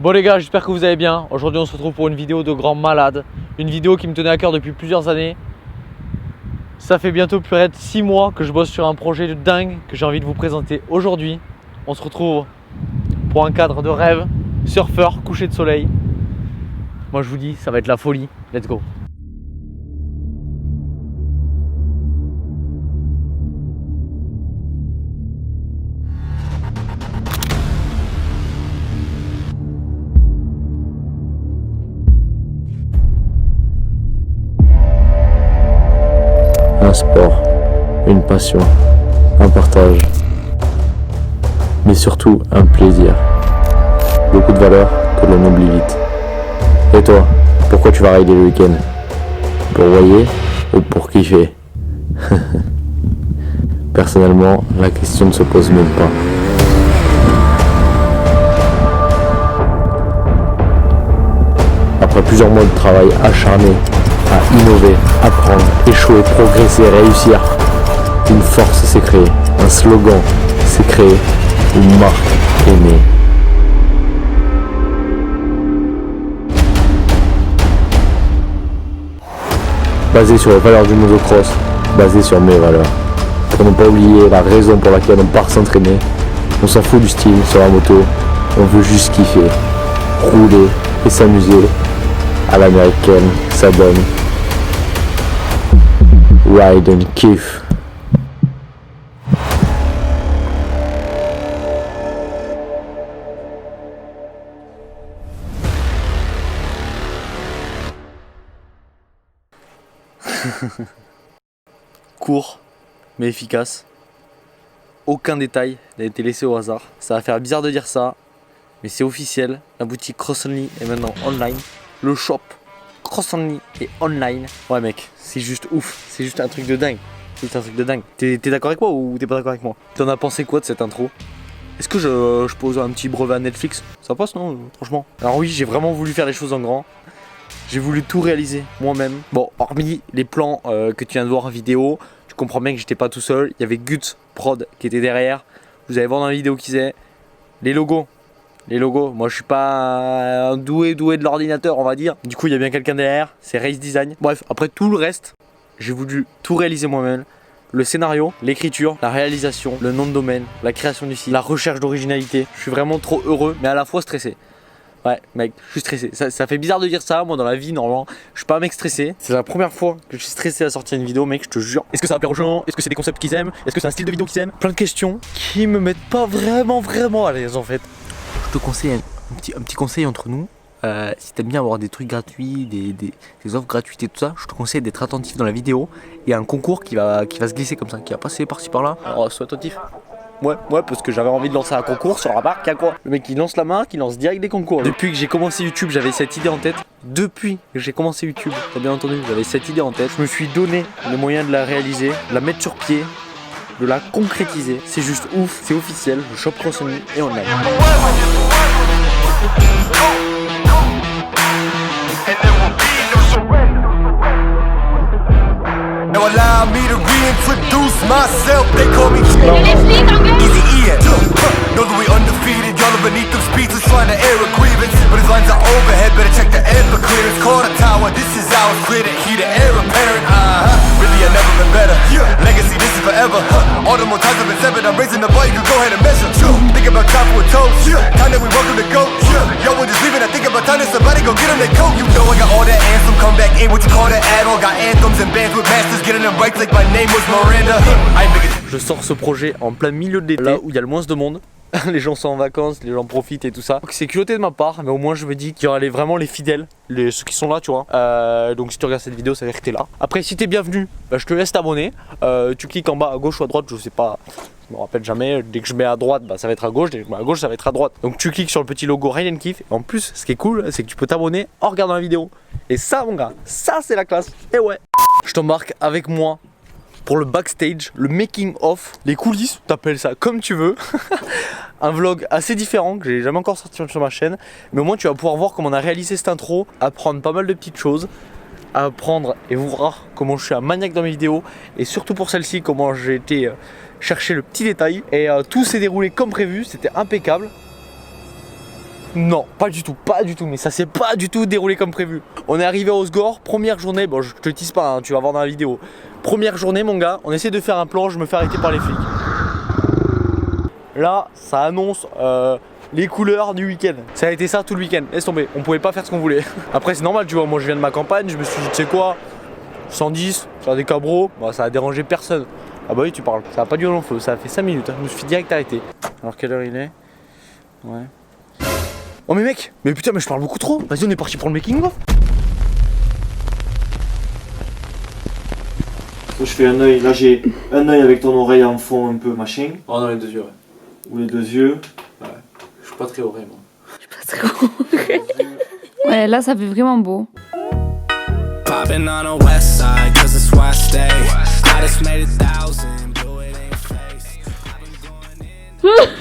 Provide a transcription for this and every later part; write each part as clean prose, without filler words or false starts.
Bon les gars, j'espère que vous allez bien. Aujourd'hui on se retrouve pour une vidéo de grand malade. Une vidéo qui me tenait à cœur depuis plusieurs années. Ça fait bientôt plus de 6 mois que je bosse sur un projet de dingue que j'ai envie de vous présenter aujourd'hui. On se retrouve pour un cadre de rêve, surfeur, coucher de soleil. Moi je vous dis, ça va être la folie. Let's go. Un sport, une passion, un partage, mais surtout un plaisir. Beaucoup de valeurs que l'on oublie vite. Et toi, pourquoi tu vas rider le week-end? Pour voyer ou pour kiffer? Personnellement, la question ne se pose même pas. Après plusieurs mois de travail acharné, à innover, apprendre, échouer, progresser, réussir, une force s'est créée, un slogan s'est créé, une marque est née. Basé sur les valeurs du motocross, basé sur mes valeurs. Pour ne pas oublier la raison pour laquelle on part s'entraîner, on s'en fout du style sur la moto, on veut juste kiffer, rouler et s'amuser. À l'américaine, ça donne Ride and Kiff. Court mais efficace. Aucun détail n'a été laissé au hasard. Ça va faire bizarre de dire ça, mais c'est officiel. La boutique Cross Only est maintenant online. Le shop Cross Only est online. Ouais mec, c'est juste ouf. C'est juste un truc de dingue. C'est juste un truc de dingue. T'es d'accord avec moi ou t'es pas d'accord avec moi? T'en as pensé quoi de cette intro? Est-ce que je pose un petit brevet à Netflix? Ça passe non? Franchement. Alors oui, j'ai vraiment voulu faire les choses en grand. J'ai voulu tout réaliser moi-même. Bon, hormis les plans que tu viens de voir en vidéo, tu comprends bien que j'étais pas tout seul. Il y avait Guts Prod qui était derrière. Vous allez voir dans la vidéo qui c'est. Les logos. Les logos, moi je suis pas un doué de l'ordinateur on va dire. Du coup il y a bien quelqu'un derrière, c'est Race Design. Bref, après tout le reste, j'ai voulu tout réaliser moi-même. Le scénario, l'écriture, la réalisation, le nom de domaine, la création du site, la recherche d'originalité. Je suis vraiment trop heureux mais à la fois stressé. Ouais mec, je suis stressé. Ça fait bizarre de dire ça, moi dans la vie normalement je suis pas un mec stressé. C'est la première fois que je suis stressé à sortir une vidéo mec, je te jure. Est-ce que ça va plaire aux gens? Est-ce que c'est des concepts qu'ils aiment? Est-ce que c'est un style de vidéo qu'ils aiment? Plein de questions qui me mettent pas vraiment à l'aise en fait. Je te conseille un petit conseil entre nous. Si t'aimes bien avoir des trucs gratuits, des offres gratuites et tout ça, je te conseille d'être attentif dans la vidéo. Il y a un concours qui va se glisser comme ça, qui va passer par-ci par-là. Alors sois attentif. Ouais, parce que j'avais envie de lancer un concours sur la marque, à quoi? Le mec il lance la marque, il lance direct des concours. Depuis que j'ai commencé YouTube, j'avais cette idée en tête. Depuis que j'ai commencé YouTube, t'as bien entendu, j'avais cette idée en tête. Je me suis donné les moyens de la réaliser, de la mettre sur pied, de la concrétiser. C'est juste ouf, c'est officiel, le shop Cross Only est online. Now allow me to reintroduce myself. They call me Easy Ian. Know that we undefeated. Y'all are beneath them speeches trying to air a grievance, but his lines are overhead. Better check the air for clearance. Call the tower. This is ours. Clear the heat, the air apparent. Really, I've never been better. Legacy, this is forever. All the more times I've been severed. I'm raising the bar. You can go ahead and measure. Think about time for a toast. Time that we welcome to go. Yo, we're just leaving. I think about time that somebody go get them their coat. You know I got all that anthem. Come back ain't what you call that add-on. Got anthems and bands with masters. Getting them right like my name was Miranda. Je sors ce projet en plein milieu de l'été, là où il y a le moins de monde. Les gens sont en vacances, les gens profitent et tout ça. Donc c'est culotté de ma part, mais au moins je me dis qu'il y aura vraiment les fidèles, ceux qui sont là, tu vois. Donc si tu regardes cette vidéo, ça veut dire que t'es là. Après, si t'es bienvenu, bah, je te laisse t'abonner. Tu cliques en bas à gauche ou à droite, je sais pas. Je me rappelle jamais. Dès que je mets à droite, bah, ça va être à gauche. Dès que je mets à gauche, ça va être à droite. Donc tu cliques sur le petit logo Ride and Kiff. En plus, ce qui est cool, c'est que tu peux t'abonner en regardant la vidéo. Et ça, mon gars, ça c'est la classe. Et ouais. Je t'embarque avec moi pour le backstage, le making of, les coulisses, t'appelles ça comme tu veux. Un vlog assez différent que j'ai jamais encore sorti sur ma chaîne, mais au moins tu vas pouvoir voir comment on a réalisé cette intro, apprendre pas mal de petites choses, apprendre et voir comment je suis un maniaque dans mes vidéos, et surtout pour celle-ci comment j'ai été chercher le petit détail. Et tout s'est déroulé comme prévu, c'était impeccable. Non, pas du tout, mais ça s'est pas du tout déroulé comme prévu. On est arrivé à Osgore, première journée, bon je te le tease pas, hein, tu vas voir dans la vidéo. Première journée mon gars, on essaie de faire un plan, je me fais arrêter par les flics. Là, ça annonce les couleurs du week-end. Ça a été ça tout le week-end, laisse tomber, on pouvait pas faire ce qu'on voulait. Après c'est normal, tu vois, moi je viens de ma campagne, je me suis dit, tu sais quoi, 110, faire des cabros, bah, ça a dérangé personne. Ah bah oui, tu parles, ça a pas duré long feu, ça a fait 5 minutes, hein. Je me suis direct arrêté. Alors quelle heure il est? Ouais. Oh mais mec, mais putain mais je parle beaucoup trop. Vas-y on est parti pour le making of. Je fais un œil, là j'ai un œil avec ton oreille en fond un peu machin. Oh non les deux yeux ouais. Ou les deux yeux. Ouais. Je suis pas très oreille moi. Ouais là ça fait vraiment beau. Popping on the west side, cause it's where I stay. I just made 1,000, blew it in your face.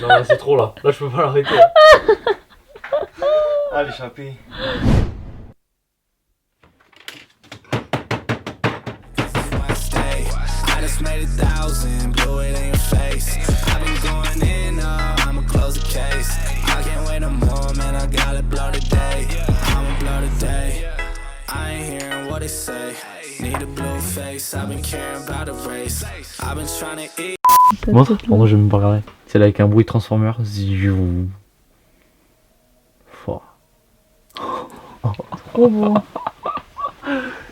Non là c'est trop là, là je peux pas l'arrêter. Ah l'échappée. I just made 1,000, blew it in your face. I've been going in, I'ma close the case. I can't wait no more, man, I gotta blow today. I'ma blow today. I ain't hearing what they say. Need a blue face, I've been caring about the race. I've been trying to eat. Montre. Pardon, je vais me pas regarder. C'est là avec un bruit transformer. Ziou. Fort. Trop beau.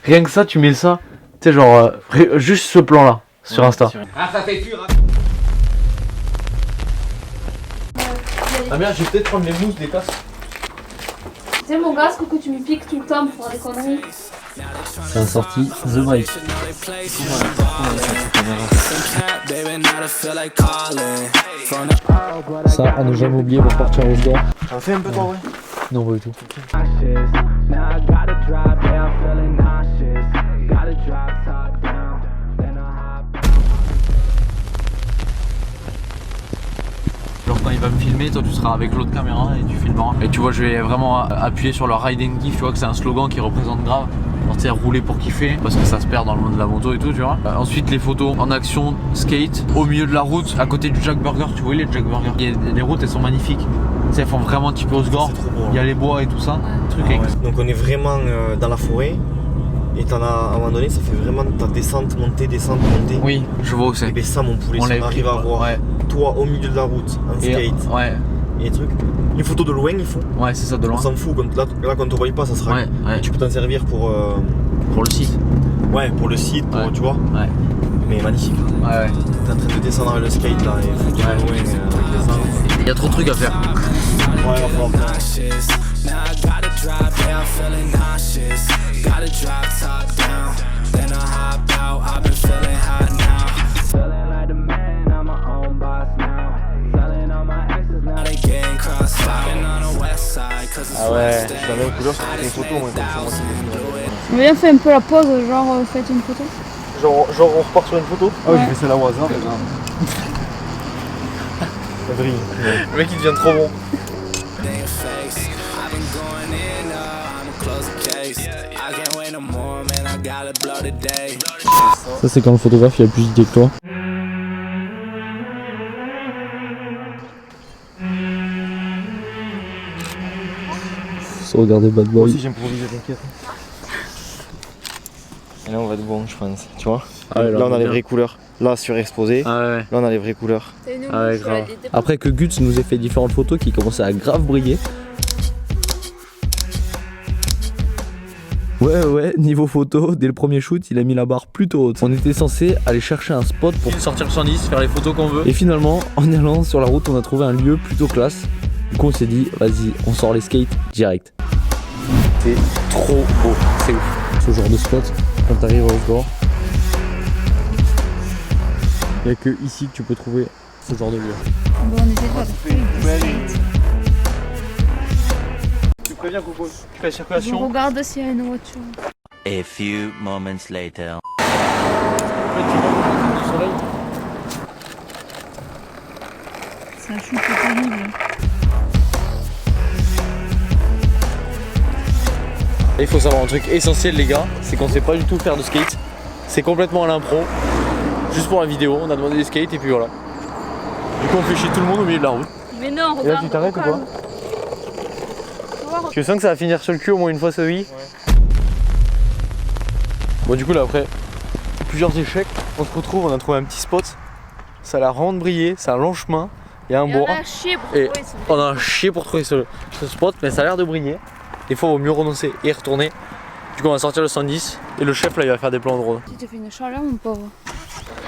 Rien que ça, tu mets ça. Tu sais, genre, juste ce plan là, sur Insta. Ah merde, je vais peut-être prendre les mousses des tasses. Tu sais mon gars, ce que tu me piques tout le temps pour faire des conneries. C'est sorti The Break. Ça, à ne jamais oublier pour partir au Osgore. T'en fais un peu toi ouais? Non, pas du tout. Genre quand il va me filmer, toi tu seras avec l'autre caméra et tu filmeras. Et tu vois, je vais vraiment appuyer sur le ride and give, tu vois que c'est un slogan qui représente grave. Genre tu sais, rouler pour kiffer, parce que ça se perd dans le monde de la moto et tout, tu vois. Ensuite les photos en action, skate, au milieu de la route, à côté du Jack Burger, tu vois les Jack Burger. Les routes elles sont magnifiques. Tu sais, elles font vraiment un petit peu Osgore. C'est trop beau, hein. Il y a les bois et tout ça. Truc Ah avec... ouais. Donc on est vraiment dans la forêt. Et t'en as, à un moment donné, ça fait vraiment ta descente, montée, descente, montée. Oui, je vois où c'est. Et ben ça mon poulet, On si l'avait on arrive pris, à voir ouais. toi au milieu de la route, en Et, skate, ouais, et trucs. Une photo de loin il faut. ouais c'est ça de On loin. s'en fout, là quand on te voit pas ça sera. Ouais, ouais. Tu peux t'en servir pour Pour le site. ouais, pour le site, pour, Ouais. tu vois. Ouais. Mais magnifique. Ouais, ouais. T'es en train de descendre avec le skate là et photo de loin avec les arbres. Il y a trop de trucs à faire. Ouais, il va falloir faire. Now I gotta drive down, feeling nauseous. Gotta drive top down, then I hop out. I've been feeling hot now. Feeling like the man, I'm my own boss now. Selling all my exes, now they getting crossed out. Been on the west side, cause it's Ah ouais. C'est la même couleur, je prends une photo moi comme ça. Moi, c'est- On va bien faire un peu la pause, genre faites une photo. genre on repart sur une photo. Ah oui, je fais celle-là au hasard. Ça brille. Le mec il devient trop bon. in your face. I've been going in, I'ma close the case. I can't wait no more, man. I gotta blow today. Ça, c'est quand le photographe il a plus d'idées que toi. Faut regarder Bad Moi Boy. aussi j'improvise, t'inquiète. Et là on va être bon je pense, tu vois. Ah ouais, là on a les bien. vraies couleurs. Là surexposé, Ah ouais. là on a les vraies couleurs. Ah ouais, grave. Après que Guts nous ait fait différentes photos qui commençaient à grave briller. Ouais, niveau photo, dès le premier shoot, il a mis la barre plutôt haute. On était censé aller chercher un spot pour Sortir le 110, faire les photos qu'on veut. Et finalement, en y allant sur la route, on a trouvé un lieu plutôt classe. Du coup, on s'est dit, vas-y, on sort les skates direct. C'est trop beau, c'est ouf. Ce genre de spot, quand t'arrives à Osgore, il n'y a que ici que tu peux trouver ce genre de lieu. Bon, on essaie de faire des skate. Tu préviens Coco, tu fais la Je circulation. regarde s'il y a une voiture. A few moments later. C'est un shoot terrible. Et il faut savoir un truc essentiel les gars, c'est qu'on sait pas du tout faire de skate. C'est complètement à l'impro. Juste pour la vidéo, on a demandé des skates et puis voilà. Du coup on fait chier tout le monde au milieu de la route. Mais non, Et là tu t'arrêtes ou quoi? voir. Tu sens que ça va finir sur le cul au moins une fois sa vie? Ouais. Bon du coup là après plusieurs échecs, on se retrouve, on a trouvé un petit spot. Ça a l'air vraiment de briller, c'est un long chemin, il y a un bois. On a chié pour trouver ce spot, mais ça a l'air de briller. Des fois il vaut mieux renoncer et retourner. Du coup on va sortir le 110 et le chef là il va faire des plans de drone. Tu t'es fait une chaleur mon pauvre.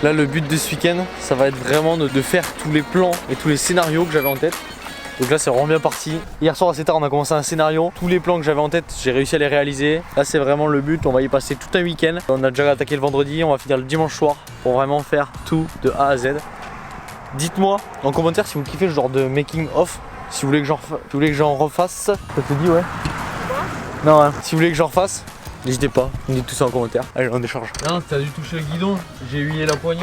Là le but de ce week-end ça va être vraiment de faire tous les plans et tous les scénarios que j'avais en tête. Donc là c'est vraiment bien parti. Hier soir assez tard on a commencé un scénario. Tous les plans que j'avais en tête j'ai réussi à les réaliser. Là c'est vraiment le but, on va y passer tout un week-end. On a déjà attaqué le vendredi, on va finir le dimanche soir pour vraiment faire tout de A à Z. Dites-moi en commentaire si vous kiffez le genre de making of. Si vous voulez que j'en refasse. Ça te dit ouais? Non hein. Si vous voulez que j'en refasse, n'hésitez pas, vous me dites tout ça en commentaire. Allez on décharge. Non t'as dû toucher le guidon, j'ai huilé la poignée.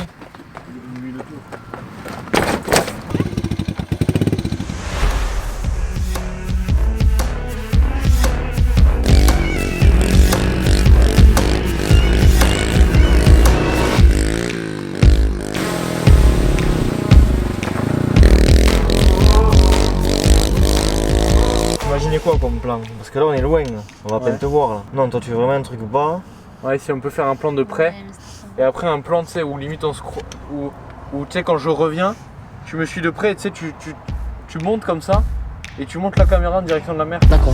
Imaginez quoi comme plan? Parce que là on est loin, on va à peine te voir là. Non, toi tu veux vraiment un truc ou pas? Ouais, si on peut faire un plan de près. Et après un plan, tu sais, où limite on se où tu sais, quand je reviens, tu me suis de près et tu sais, tu montes comme ça. Et tu montes la caméra en direction de la mer. D'accord.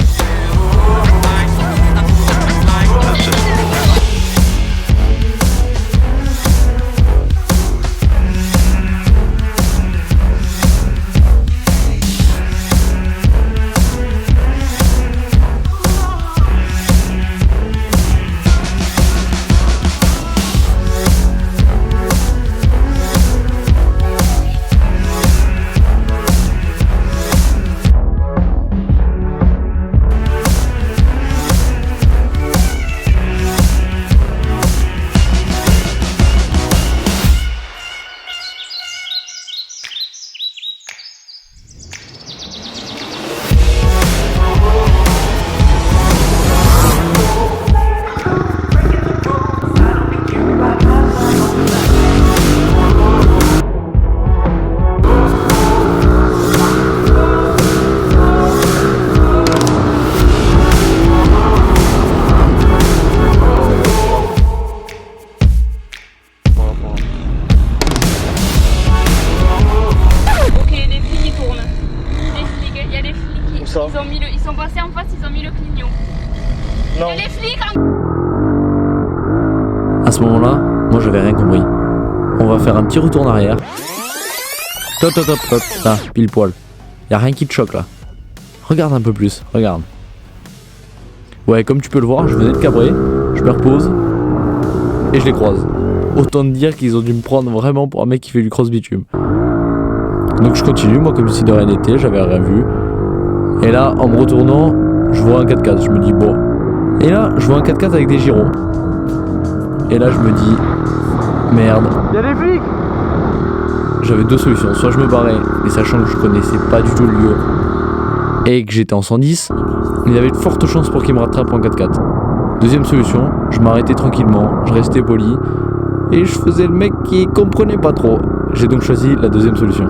Ils sont passés en face, ils ont mis le clignon. Non. Il y a les flics À ce moment-là, moi j'avais rien compris. On va faire un petit retour en arrière. Top, top, top, top. Là, pile poil. Y a rien qui te choque là. Regarde un peu plus, regarde. Ouais, comme tu peux le voir, je venais de cabrer, je me repose et je les croise. Autant te dire qu'ils ont dû me prendre vraiment pour un mec qui fait du cross bitume. Donc je continue, moi comme si de rien n'était, j'avais rien vu. Et là, en me retournant, je vois un 4x4, je me dis bon. Et là, je vois un 4x4 avec des gyros. Et là, je me dis merde. Y'a des flics! J'avais deux solutions, soit je me barrais, et sachant que je connaissais pas du tout le lieu et que j'étais en 110, il y avait de fortes chances pour qu'ils me rattrapent en 4x4. Deuxième solution, je m'arrêtais tranquillement, je restais poli et je faisais le mec qui comprenait pas trop. J'ai donc choisi la deuxième solution.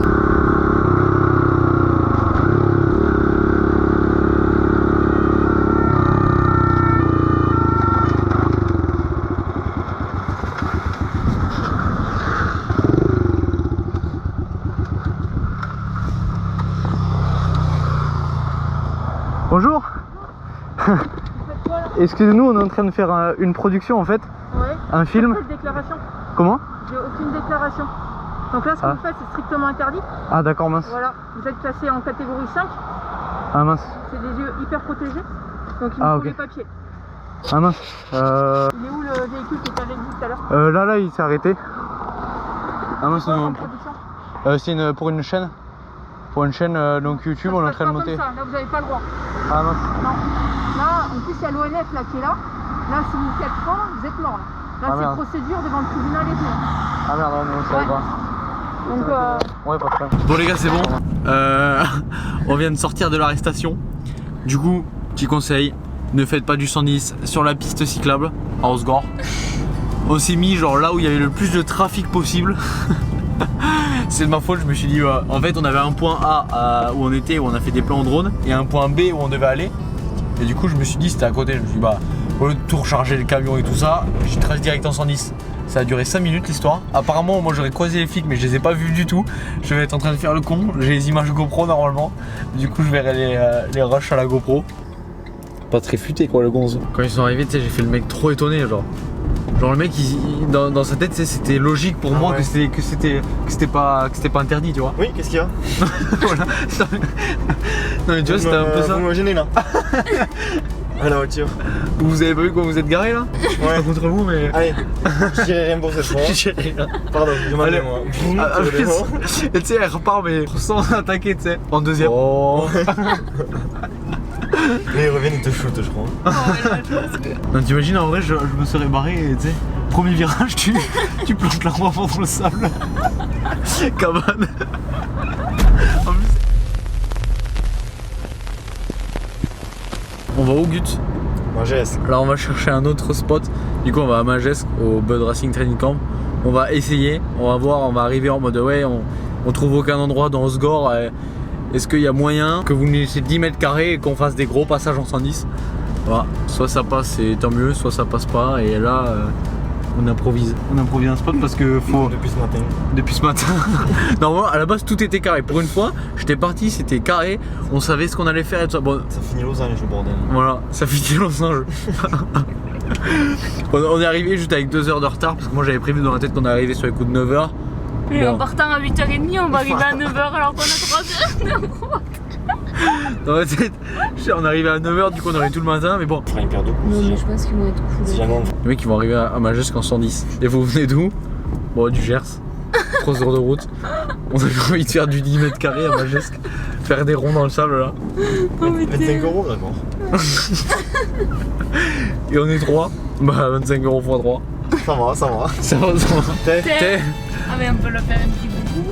Bonjour. Excusez-nous, on est en train de faire une production en fait. Ouais. Un film. J'ai aucune déclaration. Comment? J'ai aucune déclaration. Donc là, ce que vous faites, c'est strictement interdit. Ah d'accord, mince. Voilà. Vous êtes classé en catégorie 5. Ah mince. C'est des lieux hyper protégés. Donc il me faut les papiers. Ah mince. Il est où le véhicule qui était avec vous tout à l'heure? Là, il s'est arrêté. Ah mince, non. C'est pour une chaîne. Pour une chaîne donc YouTube, on est en train de monter. Comme ça. Là, vous n'avez pas le droit. Ah mince. Non. Là, en plus, il y a l'ONF là qui est là. Là, si vous faites franc, vous êtes mort là. Là, c'est procédure devant le tribunal et tout. Ah merde, non, on savait pas. Donc, ouais, pas de problème. Bon les gars, c'est bon. On vient de sortir de l'arrestation. Du coup, petit conseil, ne faites pas du 110 sur la piste cyclable à Osgore. On s'est mis genre là où il y avait le plus de trafic possible. C'est de ma faute, je me suis dit en fait on avait un point A où on était, où on a fait des plans en drone, et un point B où on devait aller. Et du coup je me suis dit c'était à côté, je me suis dit bah au lieu de tout recharger le camion et tout ça, j'ai trace direct en 110. Ça a duré 5 minutes l'histoire. Apparemment moi j'aurais croisé les flics mais je les ai pas vus du tout. Je vais être en train de faire le con, j'ai les images GoPro normalement. Du coup je verrai les rushs à la GoPro. Pas très futé quoi le gonze. Quand ils sont arrivés tu sais j'ai fait le mec trop étonné genre. Genre le mec dans sa tête c'était logique pour moi que c'était pas interdit tu vois. Oui, qu'est-ce qu'il y a? Voilà. Non mais tu vois c'était un peu ça. Vous me gênez là. À la voiture. Vous avez pas vu quand vous êtes garé là? Je suis pas contre vous mais. Allez, je dirai rien pour cette fois. Je dirai rien. Pardon, je m'en vais moi. Et tu sais elle repart mais sans attaquer tu sais. En deuxième. Oh. Mais ils reviennent, ils te shootent je crois. Non t'imagines en vrai je me serais barré et tu sais. Premier virage tu plantes la roue avant dans le sable. Cabane. En plus. On va au Gut. Magesque. Là on va chercher un autre spot. Du coup on va à Magesque au Bud Racing Training Camp. On va essayer, on va voir, on va arriver en mode ouais on trouve aucun endroit dans Osgore. Est-ce qu'il y a moyen que vous nous laissiez 10 mètres carrés et qu'on fasse des gros passages en 110? Voilà, soit ça passe et tant mieux, soit ça passe pas et là on improvise un spot parce que faut... Depuis ce matin. Normalement à la base tout était carré. Pour une fois j'étais parti, c'était carré, on savait ce qu'on allait faire et tout ça. Bon, ça finit Lausanne le bordel. Voilà, ça finit Lausanne. On est arrivé juste avec 2 heures de retard parce que moi j'avais prévu dans la tête qu'on est arrivé sur les coups de 9h. Et bon. en partant à 8h30 on va arriver à 9h alors qu'on a 3 heures de route. Dans la tête, on est arrivé à 9h, du coup on arrive tout le matin, mais bon. Non mais je pense qu'ils vont être cool. Les mecs ils vont arriver à Magesque en 110. Et vous venez d'où? Bon, du Gers. 3 heures de route. On avait envie de faire du 10 mètres carrés à Magesque. Faire des ronds dans le sable là. Oh, 25 € d'accord. Et on est 3. Bah 25 € x 3. Ça va, ça va. Ça va, ça va. T'es. Ah mais on peut le faire un petit boubou.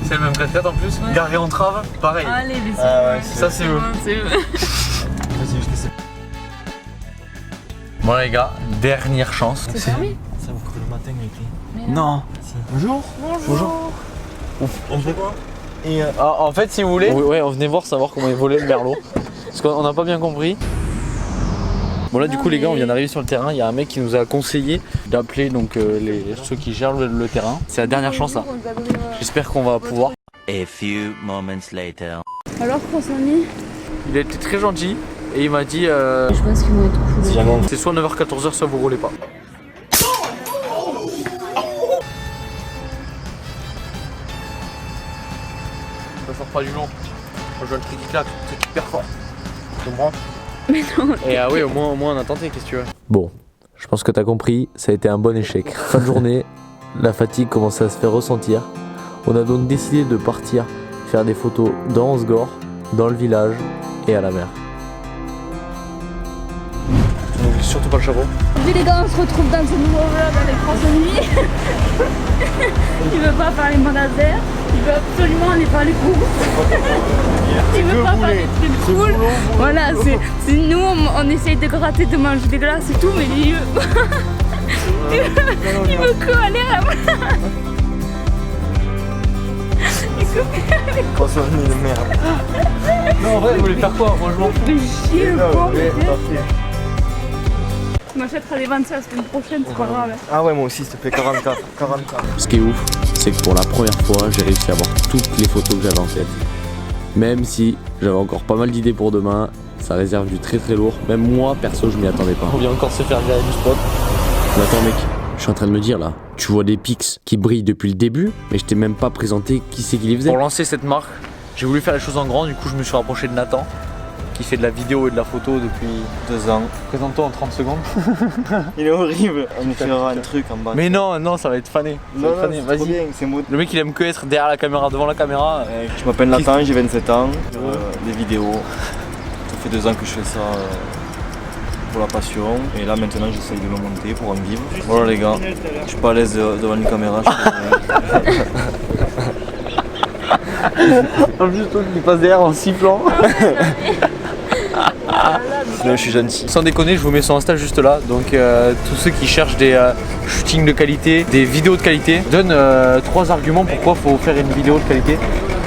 C'est le même 4x4 en plus. Ouais. Garé en trave, pareil. Allez, les ça c'est eux. C'est eux. Vas-y, je te sais. Bon les gars, dernière chance. C'est fermé. Ça vous court le matin avec lui. Non. Bonjour. Bonjour. On fait quoi? Et en fait si vous voulez. Ouais, on venait voir savoir comment ils volaient le merlot. Parce qu'on n'a pas bien compris. Bon là du coup les gars on vient d'arriver sur le terrain, il y a un mec qui nous a conseillé d'appeler donc ceux qui gèrent le terrain. C'est la dernière chance là. J'espère qu'on va pouvoir. A few moments later. Alors Croissant-Lit, Il a été très gentil et il m'a dit je pense qu'ils vont être cool. c'est soit 9h 14h soit vous roulez pas. Ça sort pas du long. Moi je vois le truc qui claque, le truc hyper fort. Tu comprends? Mais non. Et ah oui au moins on a tenté, qu'est-ce que tu veux? Bon, je pense que t'as compris, ça a été un bon échec. Fin de journée, la fatigue commençait à se faire ressentir. On a donc décidé de partir faire des photos dans Osgore, dans le village et à la mer. Donc surtout pas le chapeau. Aujourd'hui les gars on se retrouve dans ce nouveau vlog avec Croissant-Lit. Il veut pas faire les managers, il veut absolument aller faire les courses. Il veut pas faire des trucs cool. Voilà, c'est nous on essaye de gratter, de manger des glaces et tout, mais il veut que aller à la Croissant-Lit de merde. Non en vrai vous voulez faire quoi? Moi je m'en fous. chier le pauvre. Tu m'achèteras des 26 la semaine prochaine, c'est pas grave. Ah ouais moi aussi s'il te plaît, 44. Ce qui est ouf, c'est que pour la première fois, j'ai réussi à avoir toutes les photos que j'avais en tête. Même si j'avais encore pas mal d'idées pour demain, ça réserve du très lourd. Même moi, perso, je m'y attendais pas. On vient encore se faire virer du spot. Mais attends mec, je suis en train de me dire là, tu vois des pics qui brillent depuis le début, mais je t'ai même pas présenté qui c'est qui les faisait. Pour lancer cette marque, j'ai voulu faire les choses en grand, du coup je me suis rapproché de Nathan, qui fait de la vidéo et de la photo depuis 2 ans. Présente-toi en 30 secondes. Il est horrible. On écrira un truc en bas. Mais non, ça va être fané. Non, c'est trop bien, c'est beau. Le mec il aime que être derrière la caméra, devant la caméra. Je m'appelle Nathan, j'ai 27 ans. Des vidéos. Ça fait 2 ans que je fais ça pour la passion. Et là maintenant j'essaye de me monter pour en vivre. Voilà les gars, je suis pas à l'aise devant une caméra. En plus toi qui passe derrière en sifflant. Sinon je suis gentil. Sans déconner, je vous mets sur Insta juste là. Donc tous ceux qui cherchent des shootings de qualité, des vidéos de qualité, donne 3 arguments pourquoi faut faire une vidéo de qualité.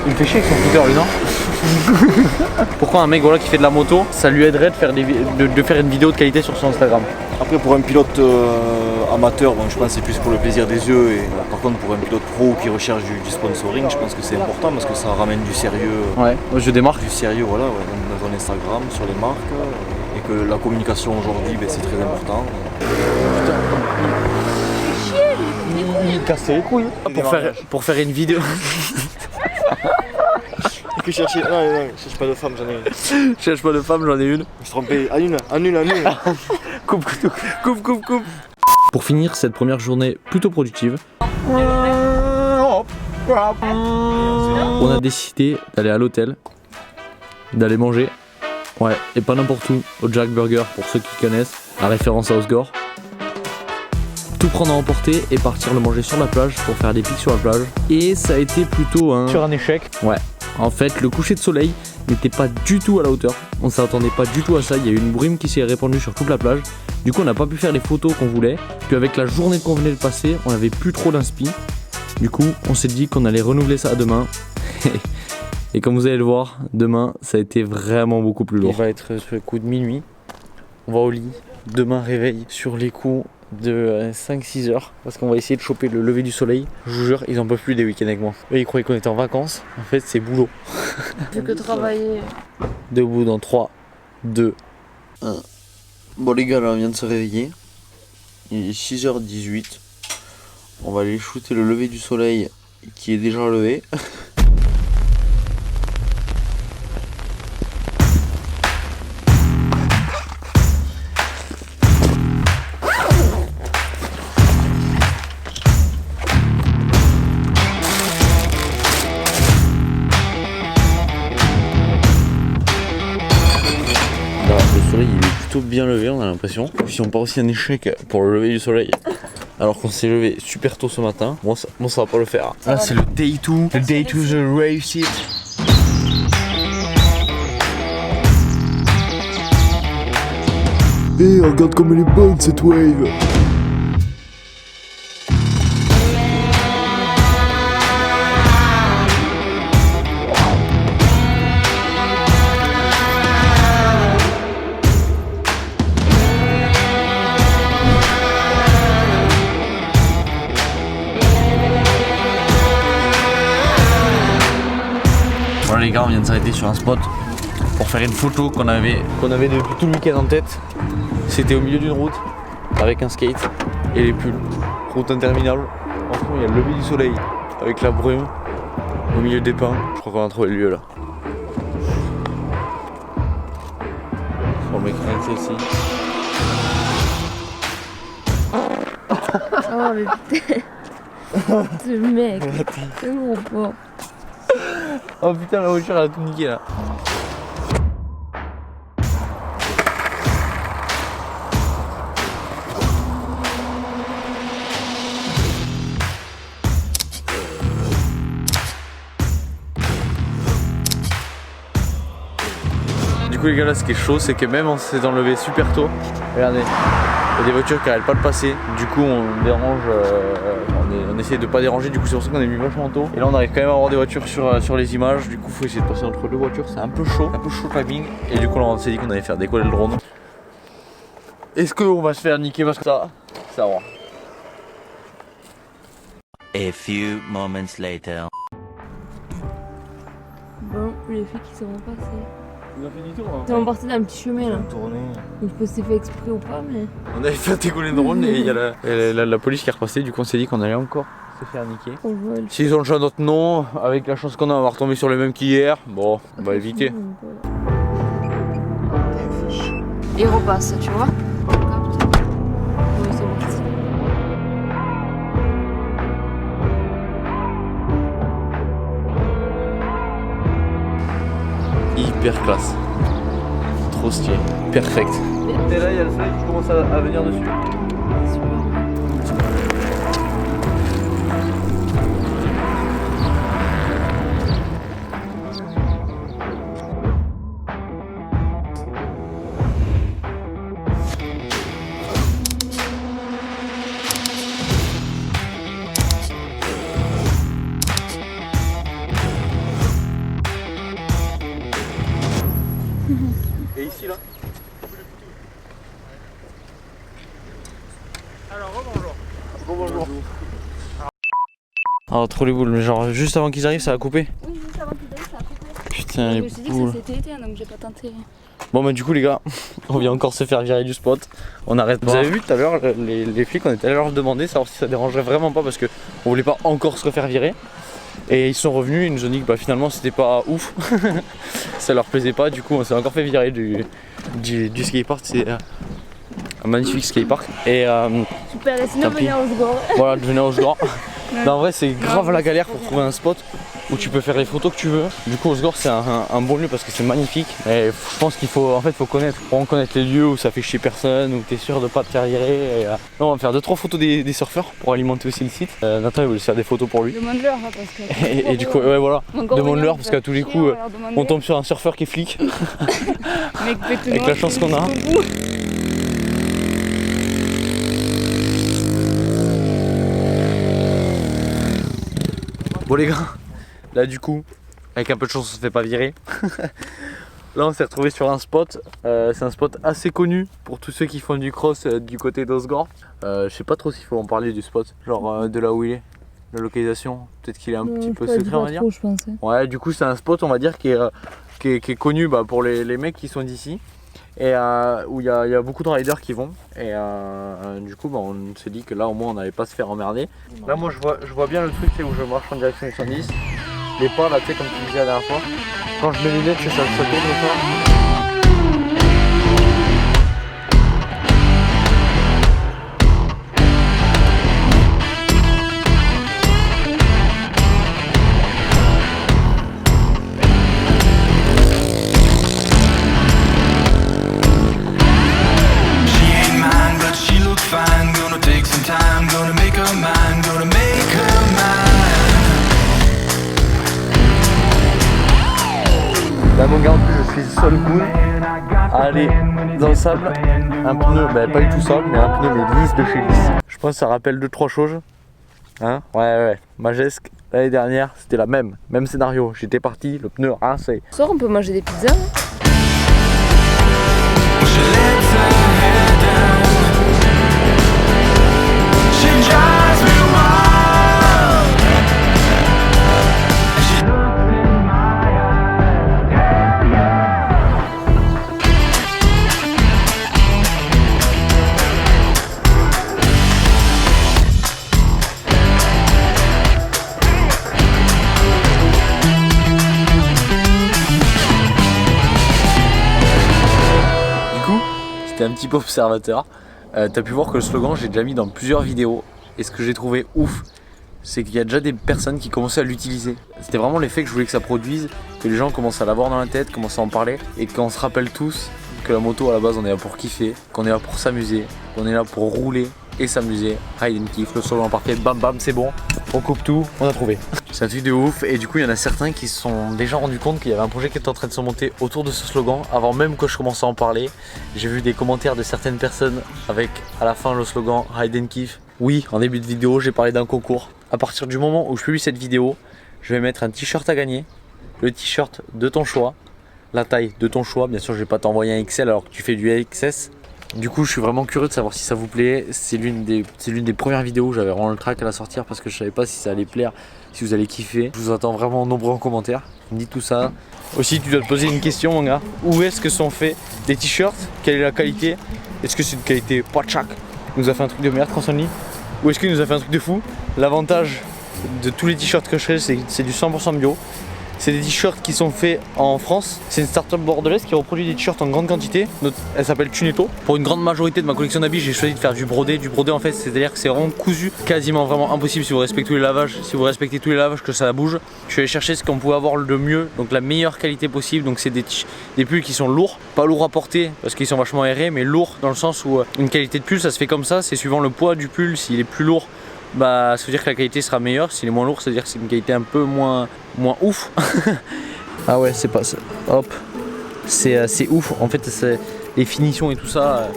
Il me fait chier avec son Twitter lui non? Pourquoi un mec voilà, qui fait de la moto, ça lui aiderait de faire, de faire une vidéo de qualité sur son Instagram? Après pour un pilote amateur, bon, je pense que c'est plus pour le plaisir des yeux. Et par contre pour un pilote pro qui recherche du sponsoring, je pense que c'est important parce que ça ramène du sérieux. Ouais, moi je démarque. Du sérieux voilà, dans ton Instagram, sur les marques. Et que la communication aujourd'hui c'est très important. Il casse les couilles. Pour faire une vidéo. Que chercher. Non, je cherche pas de femme, j'en ai une. Je cherche pas de femme, j'en ai une. Je me suis trompé. Une. Coupe. Pour finir cette première journée plutôt productive, on a décidé d'aller à l'hôtel, d'aller manger. Ouais, et pas n'importe où, au Jack Burger pour ceux qui connaissent, la référence à Osgore. Tout prendre à emporter et partir le manger sur la plage pour faire des pics sur la plage. Et ça a été plutôt un échec. Ouais. En fait, le coucher de soleil n'était pas du tout à la hauteur. On s'attendait pas du tout à ça. Il y a eu une brume qui s'est répandue sur toute la plage. Du coup, on n'a pas pu faire les photos qu'on voulait. Puis avec la journée qu'on venait de passer, on n'avait plus trop d'inspi. Du coup, on s'est dit qu'on allait renouveler ça demain. Et comme vous allez le voir, demain, ça a été vraiment beaucoup plus lourd. Il va être sur le coup de minuit. On va au lit. Demain, réveil sur les coups de 5-6 heures parce qu'on va essayer de choper le lever du soleil. Je vous jure, ils en peuvent plus des week-ends avec moi. Eux, ils croyaient qu'on était en vacances. En fait, c'est boulot. J'ai que travailler. Debout dans 3, 2, 1. Bon les gars, là on vient de se réveiller. Il est 6h18. On va aller shooter le lever du soleil qui est déjà levé. Le soleil il est plutôt bien levé, on a l'impression. Si on part aussi un échec pour le lever du soleil alors qu'on s'est levé super tôt ce matin, bon ça va pas le faire. Là c'est le day 2, le day to the race it. Eh, regarde comme elle est bonne cette wave. Voilà les gars, on vient de s'arrêter sur un spot pour faire une photo qu'on avait depuis tout le week-end en tête. C'était au milieu d'une route avec un skate et les pulls. Route interminable. En fond il y a le lever du soleil avec la brume au milieu des pins. Je crois qu'on a trouvé le lieu là. On met rien que celle-ci. Oh mais putain. Ce mec. C'est mon pauvre. Oh putain, la voiture elle a tout niqué là. Du coup les gars, là ce qui est chaud c'est que même on s'est enlevé super tôt. Regardez, il y a des voitures qui n'arrêtent pas de passer. Du coup on dérange, on essaie de pas déranger. Du coup c'est pour ça qu'on est mis vachement tôt. Et là on arrive quand même à avoir des voitures sur les images. Du coup faut essayer de passer entre deux voitures. C'est un peu chaud le timing. Et du coup là on s'est dit qu'on allait faire décoller le drone. Est-ce qu'on va se faire niquer parce que ça va. A few moments later. Bon, les filles qui sont passées. On a fait du tour hein. Ils sont partis d'un petit chemin là. Tourner. Je sais pas si c'est fait exprès ou pas, mais. On avait fait décoller le drone et il y a la police qui est repassée. Du coup on s'est dit qu'on allait encore se faire niquer. On vole. S'ils ont changé notre nom, avec la chance qu'on a, on va retomber sur les mêmes qu'hier. Bon, on va éviter. Et repasse, tu vois. Oui, c'est parti. Hyper classe. Trop stylé. Perfect. Et là, il y a le soleil qui commence à venir dessus. Bonjour. Alors trop les boules, mais genre juste avant qu'ils arrivent ça a coupé. Oui, juste avant qu'ils arrivent, ça a coupé. Putain les Je me suis dit que boules. ça s'était éteint donc j'ai pas tenté. Bon bah du coup les gars, on vient encore se faire virer du spot. On arrête. Vous avez vu tout à l'heure les flics, on était allé leur demander savoir si ça dérangerait vraiment pas parce que on voulait pas encore se refaire virer. Et ils sont revenus, ils nous ont dit que bah, finalement c'était pas ouf. Ça leur plaisait pas, du coup on s'est encore fait virer du skatepark. C'est un magnifique skatepark. Et Super, et sinon tant pis. venir au Sgor. voilà, de venir au Sgor. Ouais. Non, en vrai c'est grave Non, la galère c'est pour trop trouver un spot où tu peux faire les photos que tu veux. Du coup au Sgor c'est un bon lieu parce que c'est magnifique. Et je pense qu'il faut connaître, vraiment connaître les lieux où ça fait chier personne, où t'es sûr de pas te faire virer. Et, là, on va faire 2-3 photos des surfeurs pour alimenter aussi le site. Nathan il voulait faire des photos pour lui. Demande-leur hein, parce que. Et du coup ouais voilà, demande-leur parce qu'à tous les coups on tombe sur un surfeur qui est flic. Avec la chance qu'on a. Bon les gars, là du coup, avec un peu de chance on se fait pas virer. Là on s'est retrouvé sur un spot, c'est un spot assez connu pour tous ceux qui font du cross du côté d'Osgor. Je sais pas trop s'il faut en parler du spot, genre de là où il est, la localisation, peut-être qu'il est un petit peu secret on va dire. Je pense, hein. Ouais du coup c'est un spot on va dire qui est connu bah, pour les mecs qui sont d'ici. Et où il y a beaucoup de riders qui vont et du coup bah, on s'est dit que là au moins on n'allait pas se faire emmerder. Là moi je vois bien le truc c'est où je marche en direction du 110. Les pas là tu sais comme tu disais la dernière fois. Quand je mets les lunettes ça tourne comme ça. Là mon gars en plus je suis seul cool à aller dans le sable, un pneu, bah, pas du tout sable mais un pneu mais lisse de chez lisse. Je pense que ça rappelle 2-3 choses. Hein ouais. Majesque, l'année dernière c'était la même scénario, j'étais parti, le pneu rincé. Ce soir on peut manger des pizzas. Un petit peu observateur. T'as pu voir que le slogan j'ai déjà mis dans plusieurs vidéos et ce que j'ai trouvé ouf c'est qu'il y a déjà des personnes qui commençaient à l'utiliser. C'était vraiment l'effet que je voulais que ça produise, que les gens commencent à l'avoir dans la tête, commencent à en parler et qu'on se rappelle tous que la moto à la base on est là pour kiffer, qu'on est là pour s'amuser, qu'on est là pour rouler et s'amuser. Ride and kiff, le slogan parfait, bam bam c'est bon, on coupe tout, on a trouvé. C'est un truc de ouf et du coup il y en a certains qui se sont déjà rendus compte qu'il y avait un projet qui était en train de se monter autour de ce slogan avant même que je commence à en parler. J'ai vu des commentaires de certaines personnes avec à la fin le slogan Ride and kiff. Oui, en début de vidéo j'ai parlé d'un concours. À partir du moment où je publie cette vidéo, je vais mettre un t-shirt à gagner, le t-shirt de ton choix, la taille de ton choix, bien sûr je vais pas t'envoyer un XL alors que tu fais du XS. Du coup je suis vraiment curieux de savoir si ça vous plaît. C'est l'une des premières vidéos où j'avais vraiment le trac à la sortir parce que je savais pas si ça allait plaire, si vous allez kiffer. Je vous attends vraiment nombreux en commentaire, me dites tout ça. Aussi tu dois te poser une question mon gars, où est-ce que sont faits des t-shirts, quelle est la qualité, est-ce que c'est de qualité Pachak, nous a fait un truc de merde Cross-Only, ou est-ce qu'il nous a fait un truc de fou. L'avantage de tous les t-shirts que je fais c'est du 100% bio. C'est des t-shirts qui sont faits en France. C'est une start-up bordelaise qui reproduit des t-shirts en grande quantité. Elle s'appelle Tuneto. Pour une grande majorité de ma collection d'habits, j'ai choisi de faire du brodé. Du brodé en fait, c'est-à-dire que c'est vraiment cousu, quasiment vraiment impossible si vous respectez tous les lavages. Si vous respectez tous les lavages, que ça bouge. Je suis allé chercher ce qu'on pouvait avoir de mieux, donc la meilleure qualité possible. Donc c'est des pulls qui sont lourds, pas lourds à porter parce qu'ils sont vachement aérés, mais lourds dans le sens où une qualité de pull, ça se fait comme ça. C'est suivant le poids du pull. S'il est plus lourd, bah ça veut dire que la qualité sera meilleure. S'il est moins lourd, ça veut dire que c'est une qualité un peu moins ouf. Ah ouais, c'est pas ça. Hop, c'est ouf. En fait, les finitions et tout ça,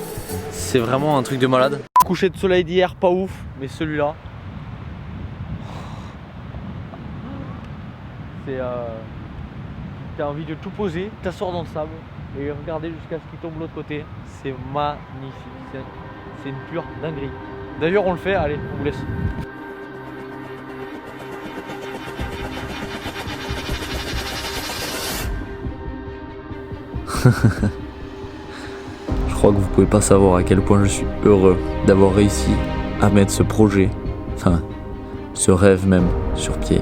c'est vraiment un truc de malade. Coucher de soleil d'hier, pas ouf, mais celui-là, c'est t'as envie de tout poser, t'asseoir dans le sable et regarder jusqu'à ce qu'il tombe de l'autre côté. C'est magnifique. C'est une pure dinguerie. D'ailleurs, on le fait, allez, on vous laisse. Je crois que vous pouvez pas savoir à quel point je suis heureux d'avoir réussi à mettre ce projet, enfin, ce rêve même, sur pied.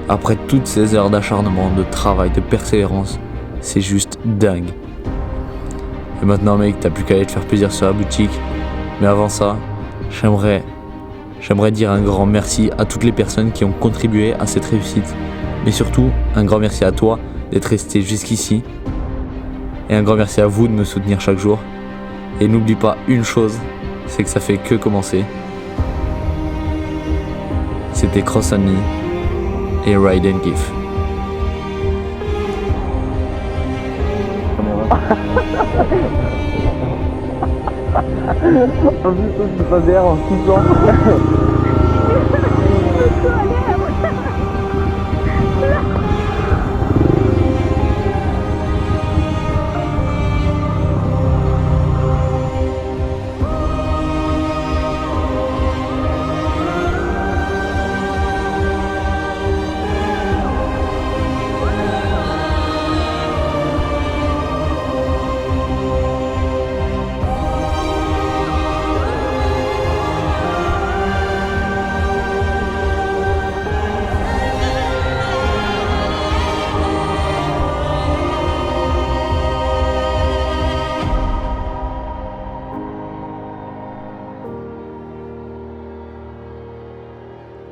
Après toutes ces heures d'acharnement, de travail, de persévérance, c'est juste dingue. Et maintenant mec, t'as plus qu'à aller te faire plaisir sur la boutique. Mais avant ça, j'aimerais dire un grand merci à toutes les personnes qui ont contribué à cette réussite. Mais surtout, un grand merci à toi d'être resté jusqu'ici. Et un grand merci à vous de me soutenir chaque jour. Et n'oublie pas une chose, c'est que ça fait que commencer. C'était Cross Only et Ride and Give. En plus, je suis pas derrière en tout temps.